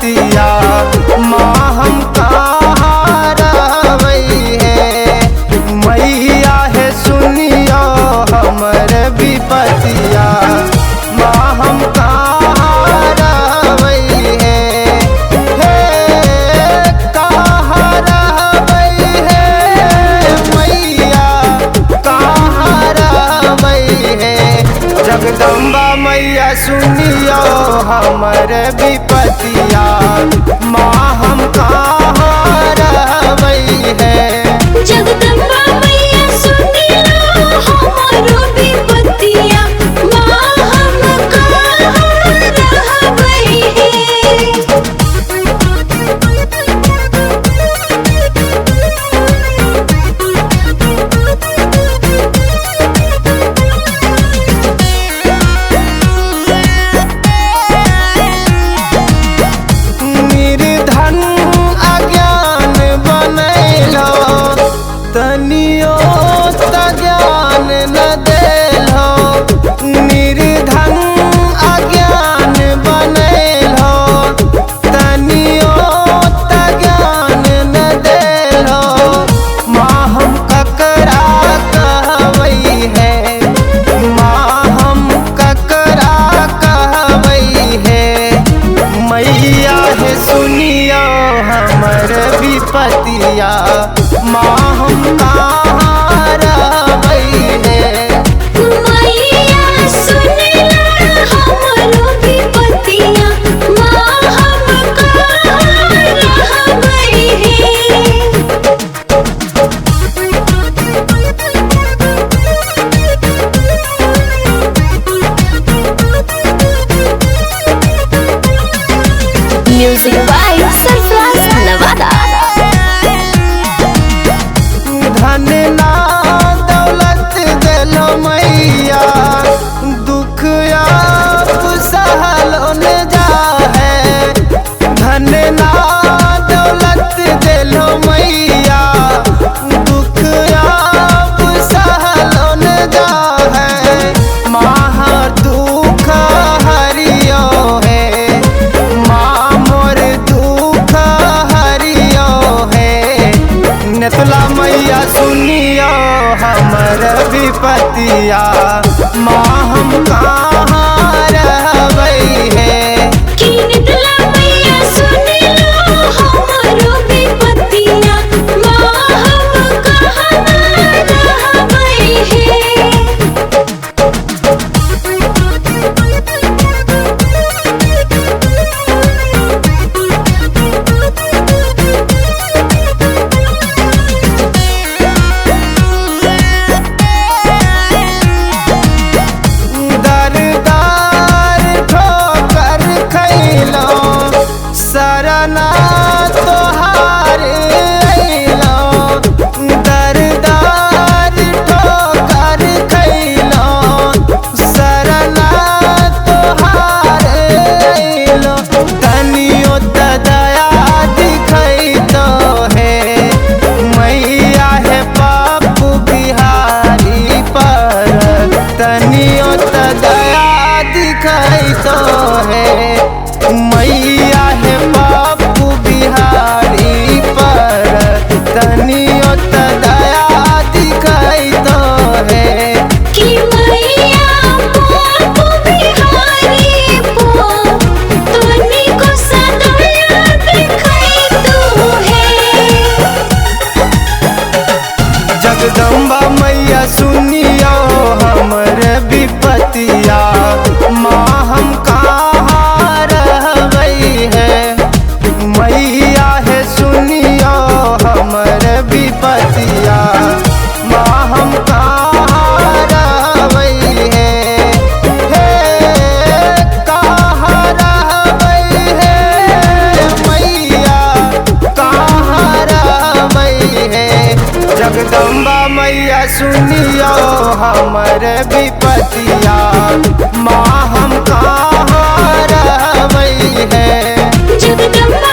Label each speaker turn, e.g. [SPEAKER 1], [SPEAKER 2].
[SPEAKER 1] विपतिया माँ हम कहाँ रहबै है। मैया है सुनियो हमर विपतिया माँ हम कहाँ रहबै है। कहाँ रहबै है मैया कहाँ रहबै है। जगदम्बा मैया सुनियो हमर विपतिया माँ हम कहाँ रहबै है।
[SPEAKER 2] जगदम्बा मैया सुनियो हमरो विपतिया माँ हम कहाँ रहबै है।
[SPEAKER 1] निर्धन अज्ञान बनैलो तनियो त ज्ञान न देलो। निर्धन अज्ञान बनैलो तनियो त ज्ञान न देलो। माँ हम ककरा कहबै है माँ हम ककरा कहबै है। मैया है सुनियो हमर विपतिया माँ हम कहाँ रहबै है।
[SPEAKER 2] मैया सुनियो हमरो विपतिया माँ हम कहाँ रहबै है। Music by Surfraz Nevada.
[SPEAKER 1] धन ना दौलत देलो मैया दुख आप सहलो न जा है। धन ना दौलत देलो मैया दुख आप सहलो न जा है। माँ दुख हरियो है माँ मोर दुख हरियो है। नेतला मैया सुनियो हमर विपतिया माँ हम कहाँ रहबै है।
[SPEAKER 2] कीनतला मैया सुनियो हमरो विपतिया माँ हम कहाँ रहबै है।
[SPEAKER 1] दर दर ठोकर खैलो शरणा तोहार अइलो। दर दर ठोकर खैलो शरणा तोहार अइलो। तनियो त दया दिखैतो है मैया है पप्पू बिहारी पर। तनियो त दया दिखैतो है मैया है पप्पू बिहारी पर। तनियो त दया दिखैतो है।
[SPEAKER 2] कि मैया पप्पू बिहारी पो तनिको सदया दिखैतो है।
[SPEAKER 1] जगदम्बा मैया सुनियो हमर विपतिया माँ हम कहाँ रहबै है। मैया है सुनियो हमर विपतिया माँ हम कहाँ रहबै है। कहाँ रहबै है मैया कहाँ रहबै है। जगदम्बा मैया सुनियो हमर विपतिया माँ हम कहाँ रहबै है।
[SPEAKER 2] जगदम्बा